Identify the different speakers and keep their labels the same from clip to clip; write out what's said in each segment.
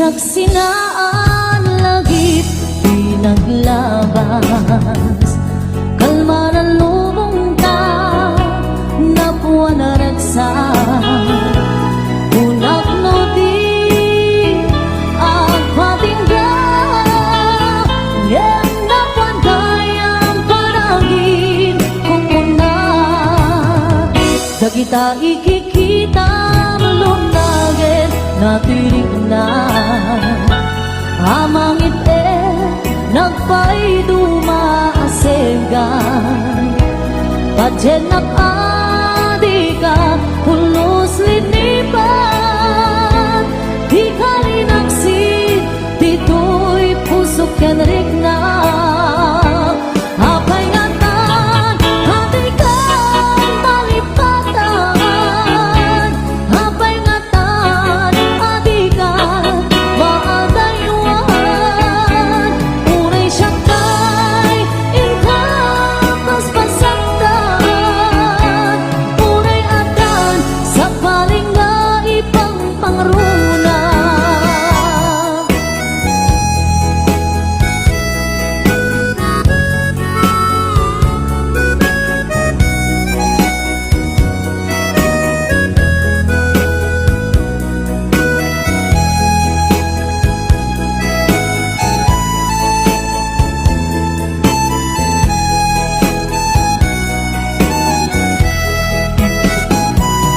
Speaker 1: Sinaksinaan lagip pinaglabas kalma na lubong ta napwa na ragsa unak no di agpatingga yan napanday ang paragin kung una dagita ikikita malunagin natirik na amang ite nagpay dumaasegan pajenak adika pulos linipan di kalinaksid dito'y pusok kenrik na apay ngatan hatikan malipatan apay ngatan adikan maadaywan uray syakay inkapas pasaktan uray adan sa paling nga ipang pangruna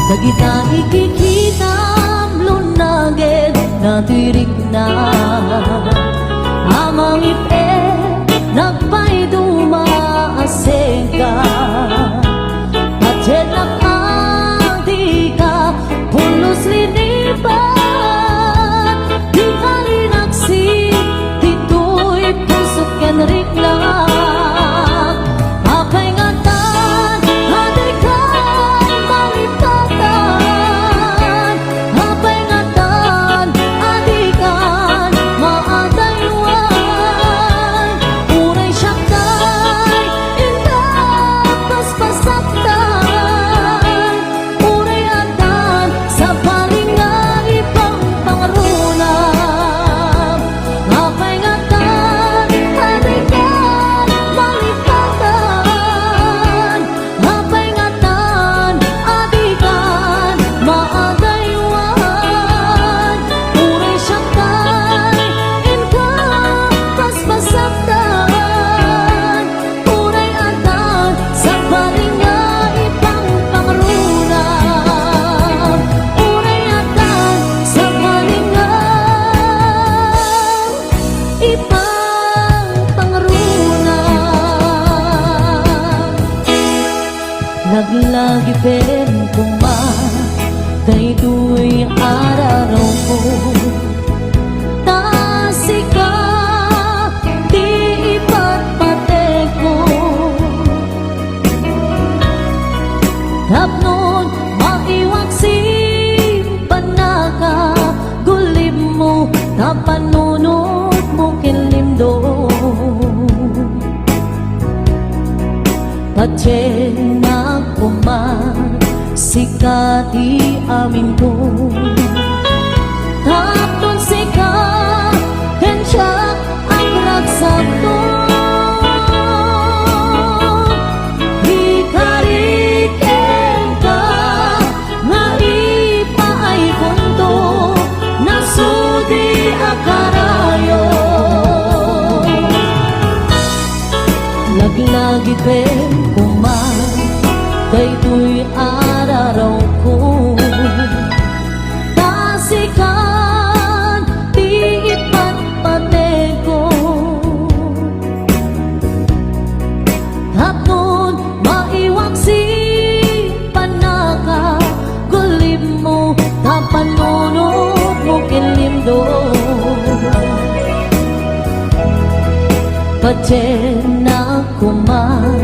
Speaker 1: dagita ikikita lunaged natirik na amang ipe nagpay dumaasega pajenak adika pulos linipan di kalinaksid dito'y pusok kenrik na apay ngatan hatikan malipatan apay ngatan adikan maadaywan uray syakay indapas pasaktan uray adan sa paling nga ipang pangruna apay ngatan adikan malipatan apay ngatan adikan maadaywan uray syakay inkapas pasaktan uray adan sa paling nga ipang pangruna uray adan sa paling nga ipang pangruna naglagi pen kuma daytoy araraw ko tasika di ipatpate ko tapnon maiwag simpan naka gulim mo tapanunod mo kinlimdo pajenak kuman sikati amin ko tapnon sika kensyak ang ragsak to ikariken ka nga ipaay punto nasudi akarayo laglagi pen kuman daytoy araraw ko tasikan di ipatpate ko tapnon maiwag simpan naka gulim mo tapanunod mo kinlimdo pajenak kuman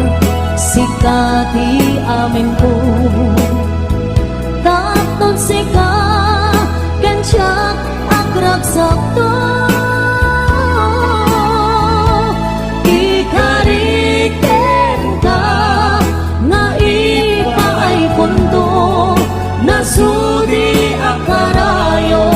Speaker 1: sikati amin ko tapnon sika kensyak ang ragsak to ikariken ka nga ipaay punto nasudi akarayo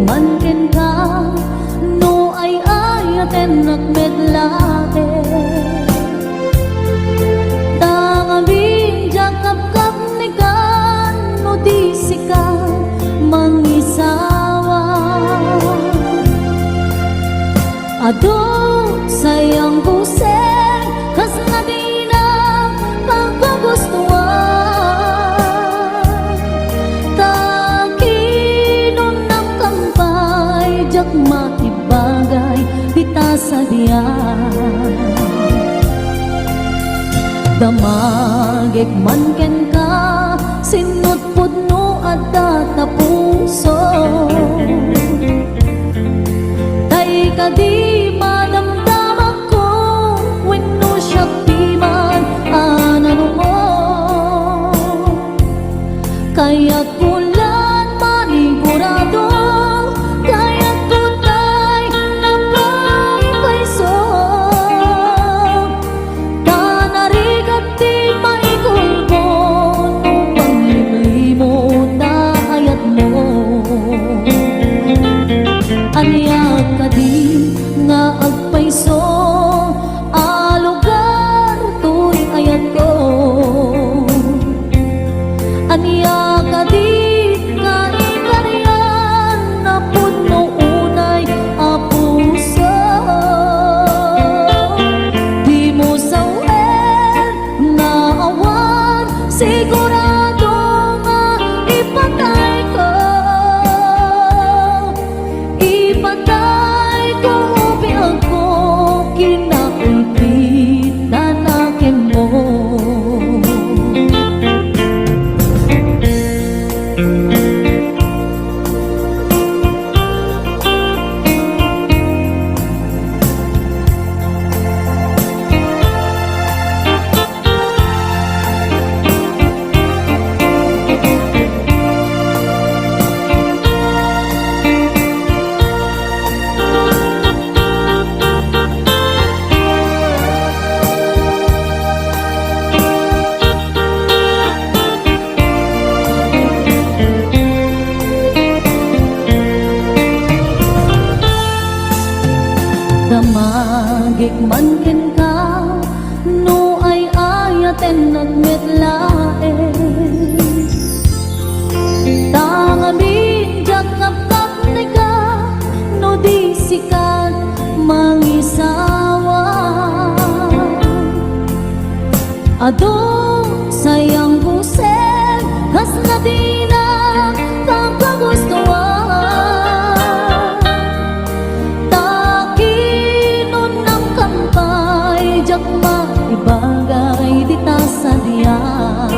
Speaker 1: man ken ka, no ay ayaten nagmedlate. Tangabing jakap-kap ni kan, no di sika mangisawa. Ado sayang kuseng, kas na di na pagkagustuhan. Takinon ng kampay, jak matibagay, di ta sadiyan. Damagek man ken ka, sinut pudno at tatapuso. Tay ka di madamdaman ko, wenno siya piman anano mo. Kaya't kulan manigurado, kaya't tutay na pagpaiso. Tanarigat di maikulbo, no panglimlimot na ayat mo. Aniyak ka di nga agpaiso, alugar tuy ayat ko. Aniyak ka di nga ikaryan, na puno unay apuso. Di mo sawen nga awan, sigurado nga ipatay ko. Ipatay ko biag ko, kinakulpit na nakin mo. Damagik man ken ka, no ay ayaten nagmetlae. Tangabing jakap-kap ni ka, no di sikat mangisawa. Ado sayang kuseng, kas na di na pagkagustuhan. Jak maibagay di ta sadiyan.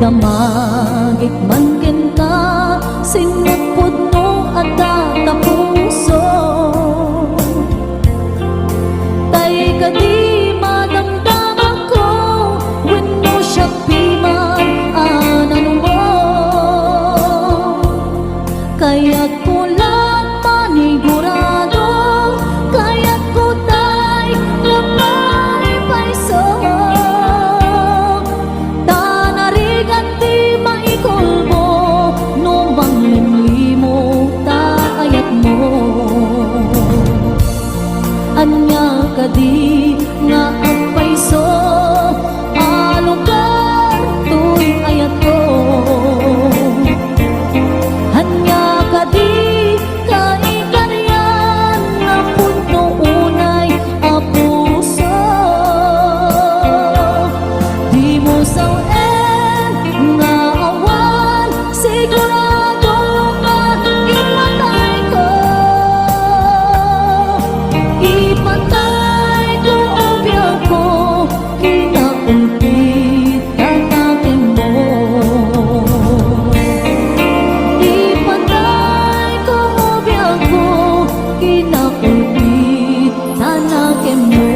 Speaker 1: Damagik man ken ka, sinut pudno at tatapuso. Tay ka di madamdaman ko, wenno siya piman anano mo. Kaya't kulang manigurado, kaya't kutay na maipaiso. Tanarigan di maikulbo, no manglimlimo ta ayat mo. Anya ka di nga agpaiso, alugar tuy ayat ko. Anya ka di kaikaryan, na puno unay apuso. Di mo sawen nga awan, sigurado nga ipatay ko. Ipatay ko o biag ko, kinakulpit na natin mo. Ipatay ko o biag ko, kinakulpit na natin mo.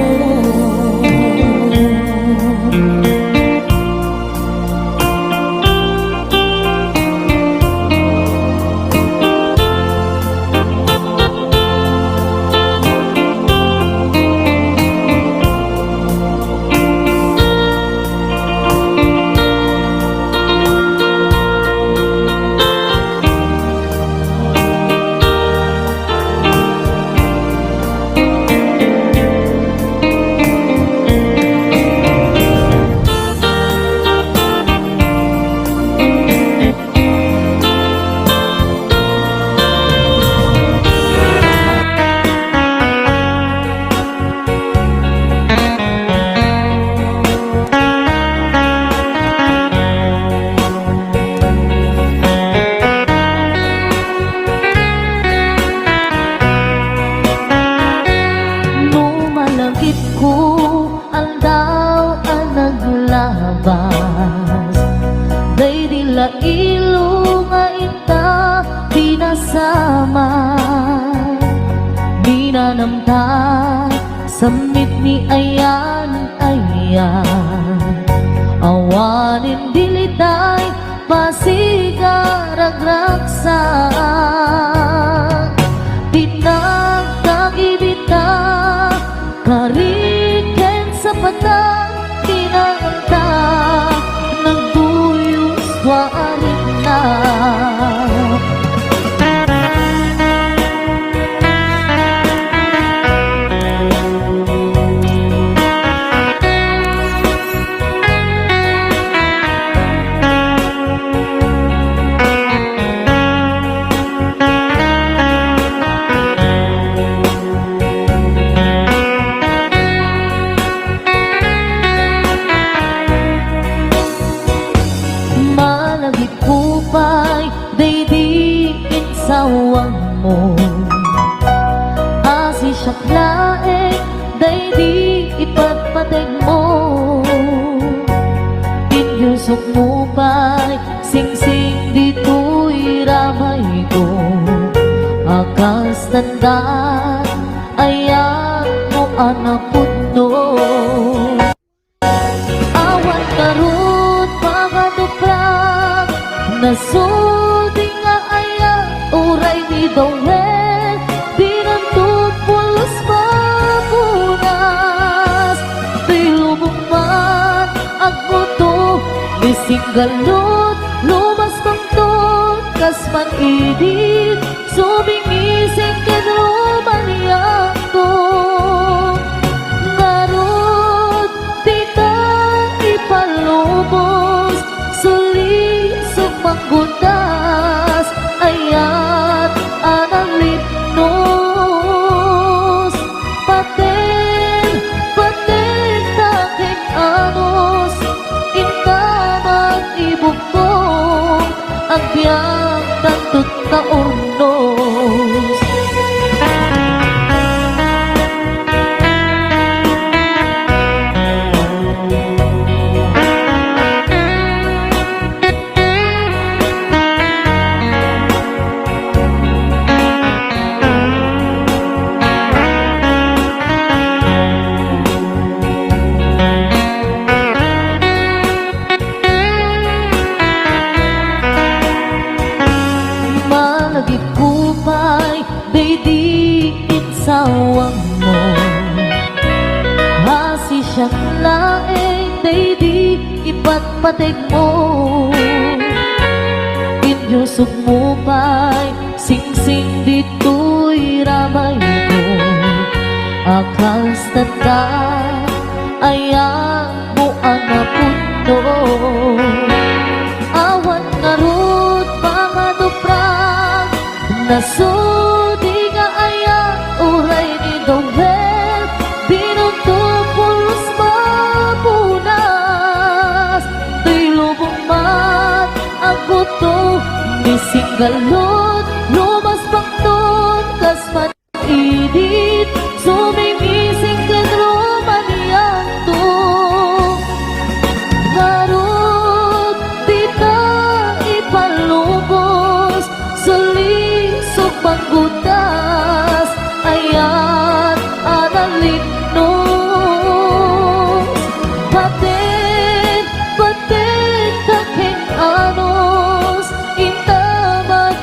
Speaker 1: pinanamtan samit ni ayan awanin dilitay pasigaragraksan tinagtagibita kariken sa patang tinanganta nagduyos warin na. Sawang mo asi siyaklae day di ipagpateg mo inyusok mo pa'y sing-sing dito'y ramay ko akas tandaan ayan mo anak putno awan karut mga duprak nasudi nga ayan uray ni Dawel binantog pulos mapunas tilubong man agmuto bising galot lumas pangtot kasman idit subingising kedroman yakto ngarot tita ipalubos suli sumanggutas ayat analipnos paten taking anos intamang ibugtong ang biyang tantut na ornos. Sawang mo hasi siyang laeng day di ipatpateg mo inyusok mo pa'y sing-sing dito'y ramay ko akas tanda ayan mo ang napunto awan ngarot mga duprang nasudi nga ayan uray ni Dawel binutog pulos mapunas tilubong mat ang buto mising galot lumas pangton kasman idit sumimising kedroman yanto ngarot tita ipalubos suli panggutas ayan analipnos paten taking anos intamag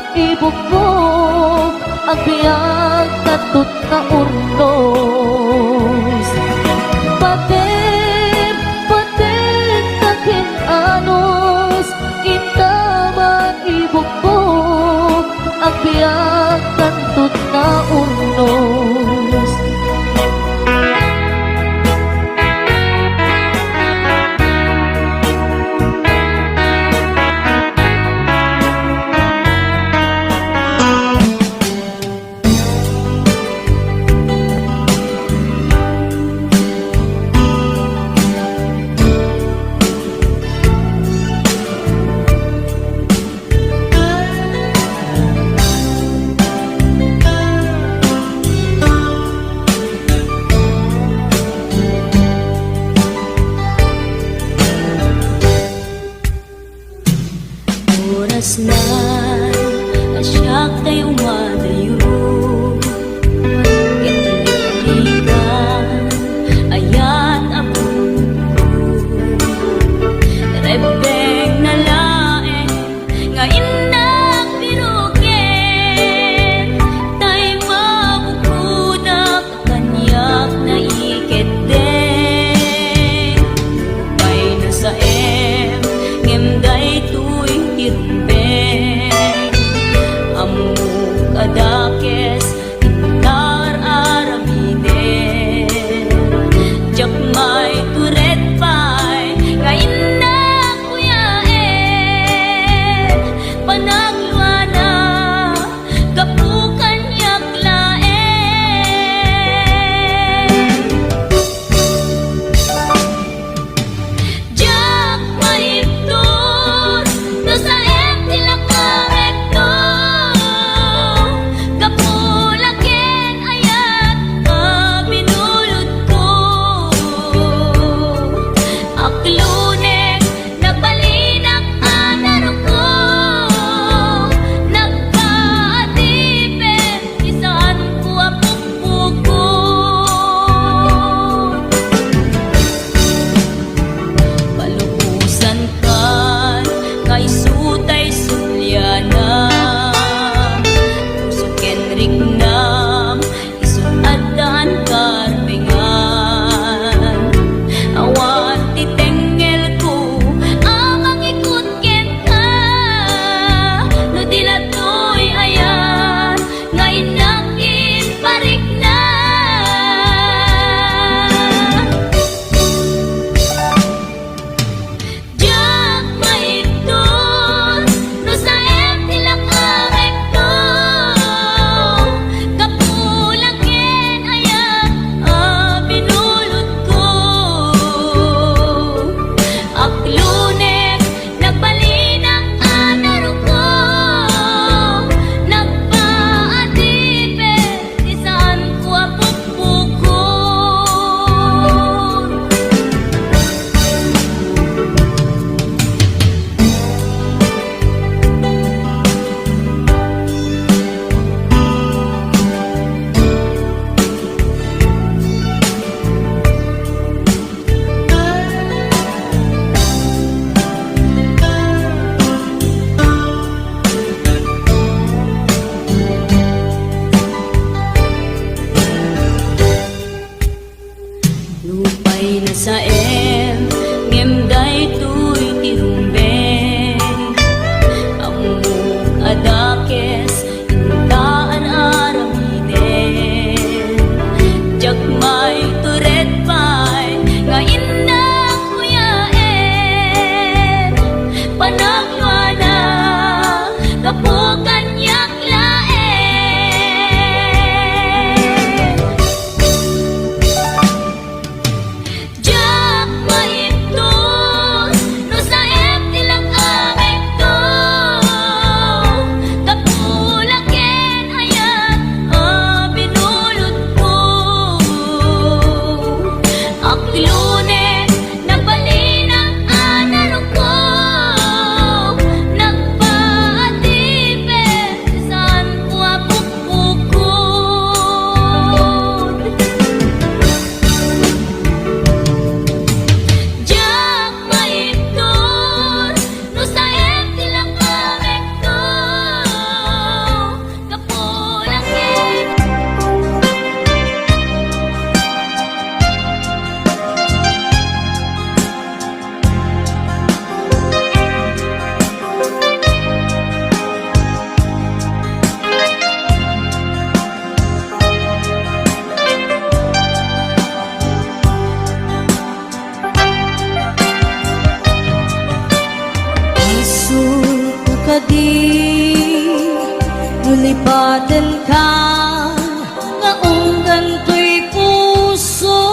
Speaker 1: saem ngem daytoy tirumben among adakes intaan aramiden jagmay turet pay nga indang kuyaen panagwana kapukan yak laen jak maiptos no saem tilang aming to kapulaken hayat binulot ko aklune nagbalinang anarong ko nagpaatipet saan ko apukpukod jak maiptos no saem tilang aming to kapulaken Asul ko kadi nulipatan ka nga unggan ko'y puso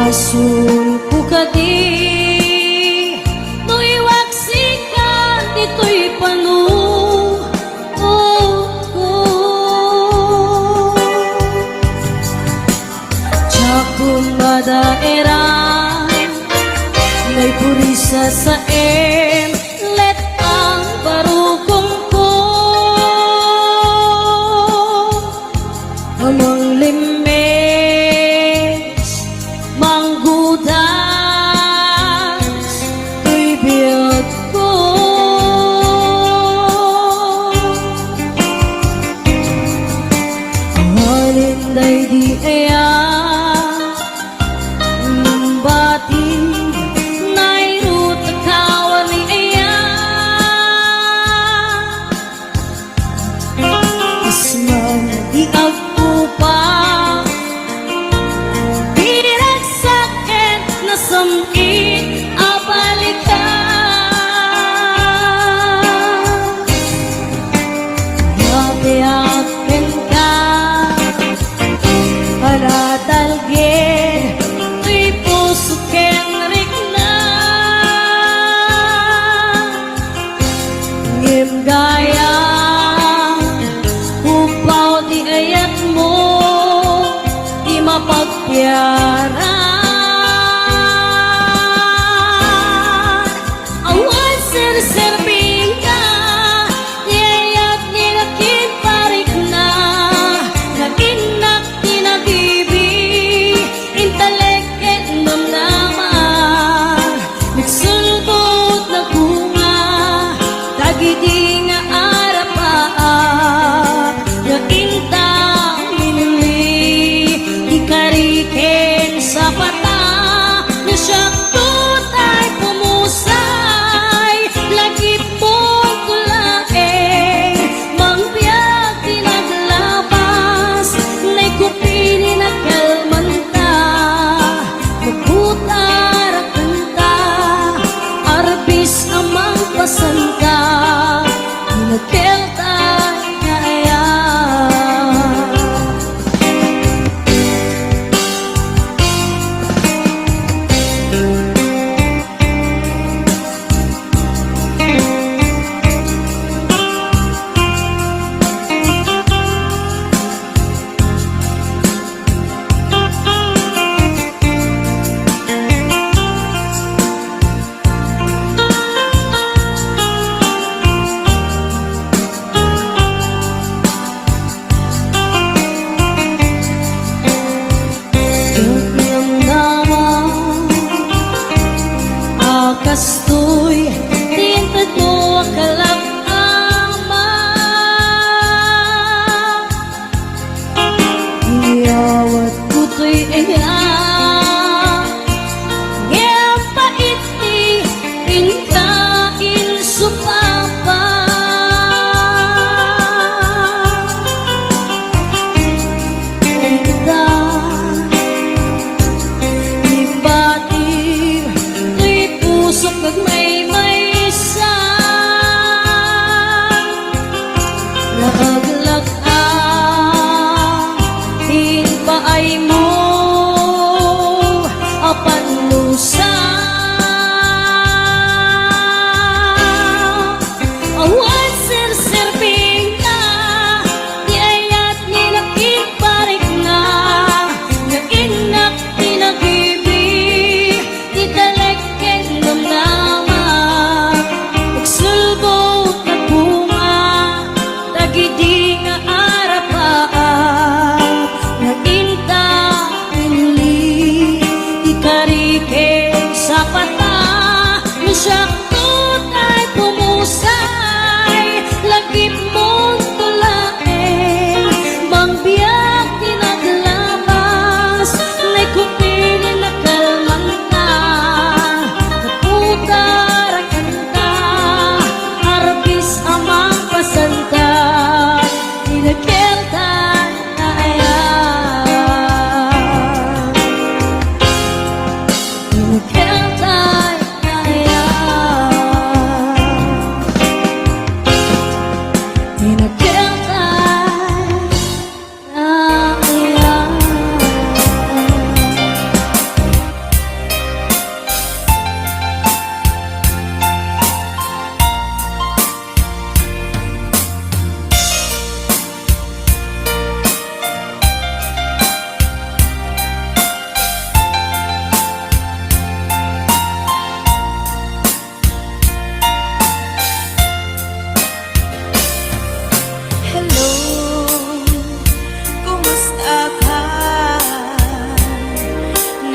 Speaker 1: asul ko kadi no'y waksikan dito'y panuod ko Tsakong madaera may purisa sa let ang barukong ko amang limes manggudas ibiyot ko halinday di aya bati nairut kawan ni aya isman di agpupa direk sakit na samit abalikan yabiakin ka para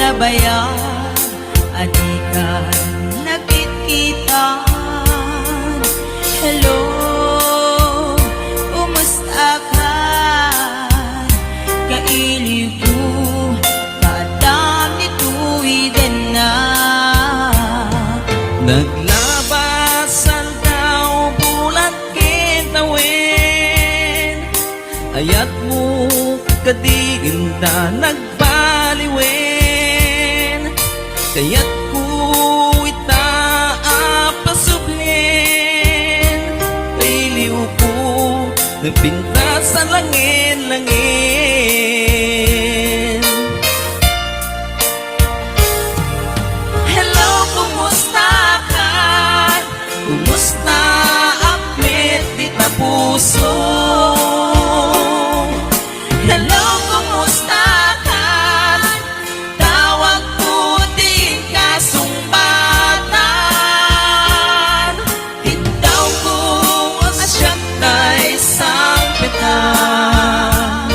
Speaker 2: nabayag adikan nagkikitaan. Hello, kumusta ka? Kailiw ko kadam ni tuwiden na.
Speaker 3: Naglabasan daw bulan kintawin, ayat mo kadiginda nagbaliwen, kaya't ko itaapasublin, kailiw ko nagpinta sa langin-langin.
Speaker 2: Hello, kumusta ka? Kumusta apit di na puso? Hello, kumusta ka? Tawag ko din kasumbatan. Itaw ko asyat na isang petan.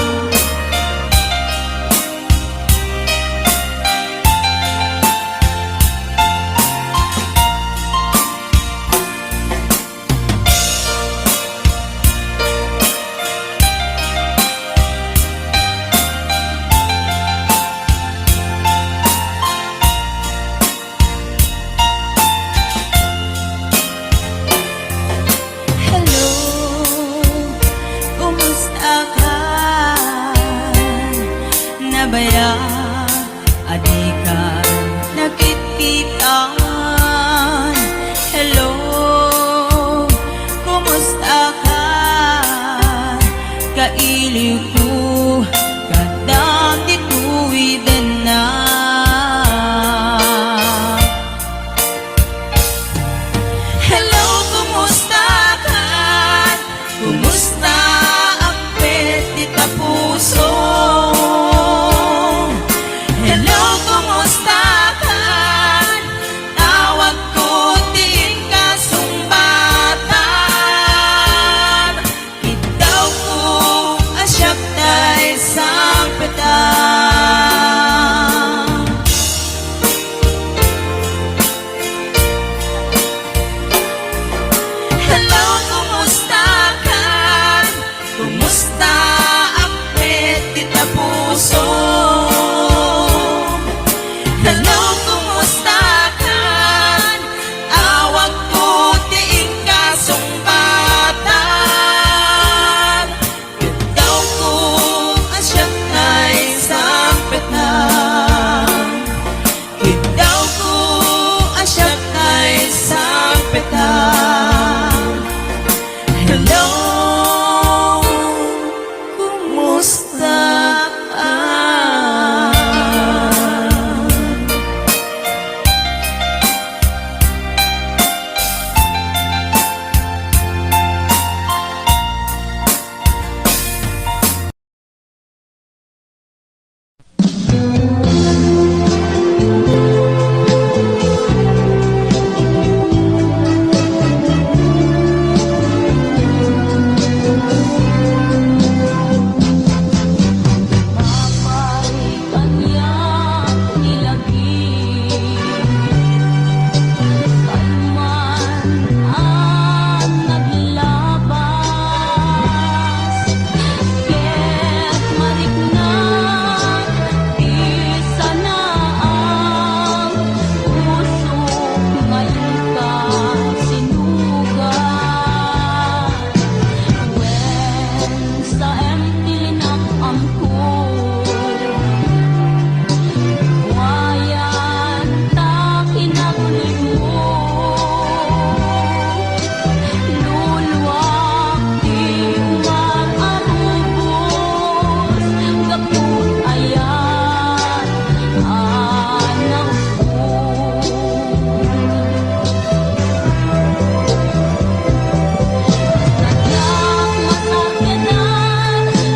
Speaker 2: Hello, kumusta ka? Nabaya, adikan, nagkikitaan. Hello, kumusta ka? Kailiw ko, kadam di tuwiden na. Hello, kumusta ka? Kumusta ang pet di tapuso? Hello, kumusta ka? Tawag ko din kasumbatan. Itaw ko asyak na isang petan. Hello, kumusta ka? Kumusta ang pet di tapuso? Hello, kumusta ka? Awag ko diing kasumbatan. Itaw ko asyat na isang petan. Itaw ko asyat na isang petan. Hello, kumusta ka?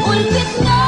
Speaker 2: Ulpit na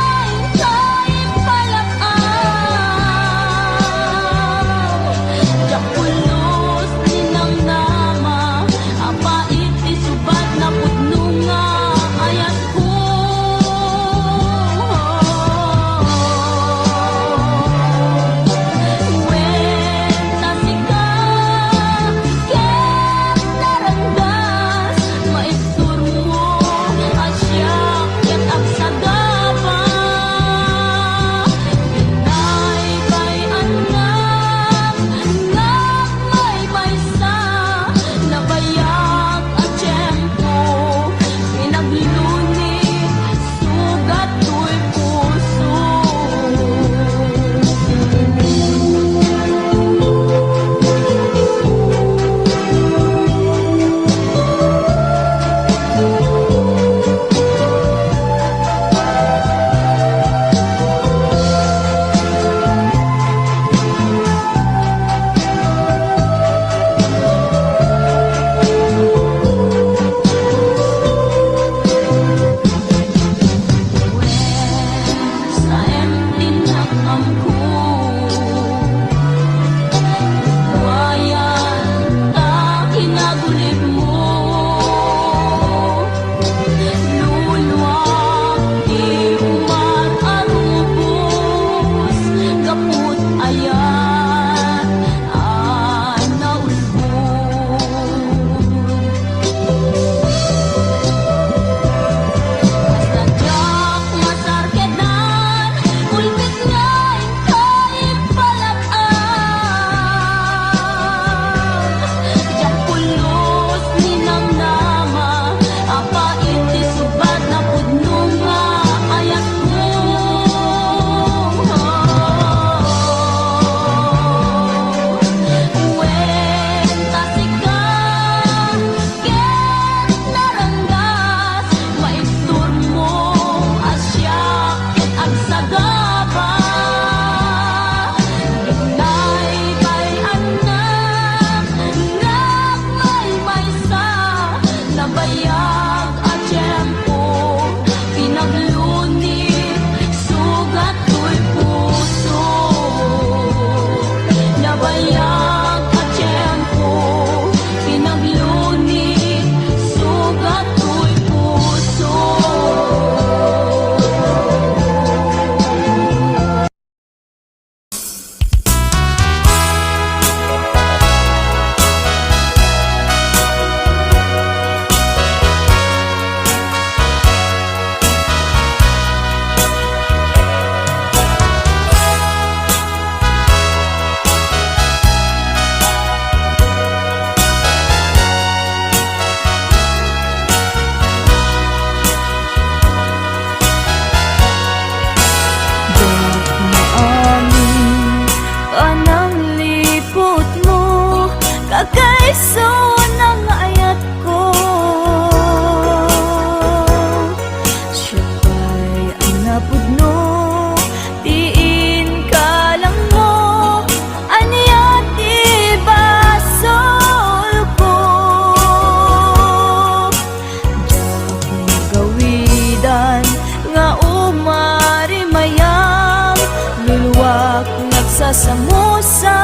Speaker 1: sasamusa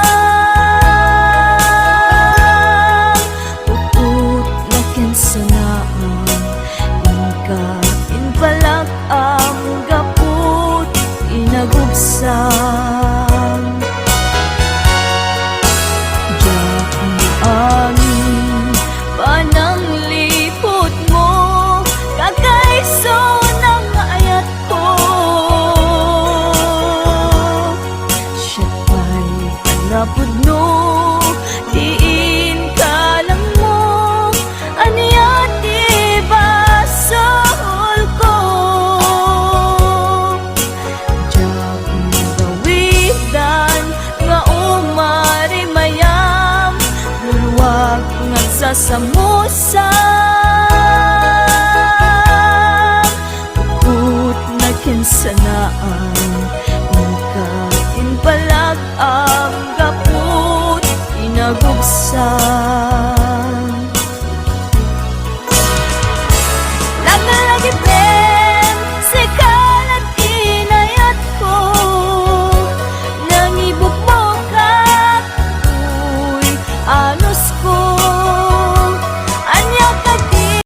Speaker 1: Uput na kinsanaan Inka inbalak ang gaput Inagubsang Diyak maangin Panang lipot mo Kakaiso ng ayat ko Siya pa'y alapod no Diin ka lang mo Aniya diba sa hul ko Diyak magawidan Nga umari mayam Luluwag nga sasamusa Uput na kinsanaan Inka inbalag ang gaput Inagubsang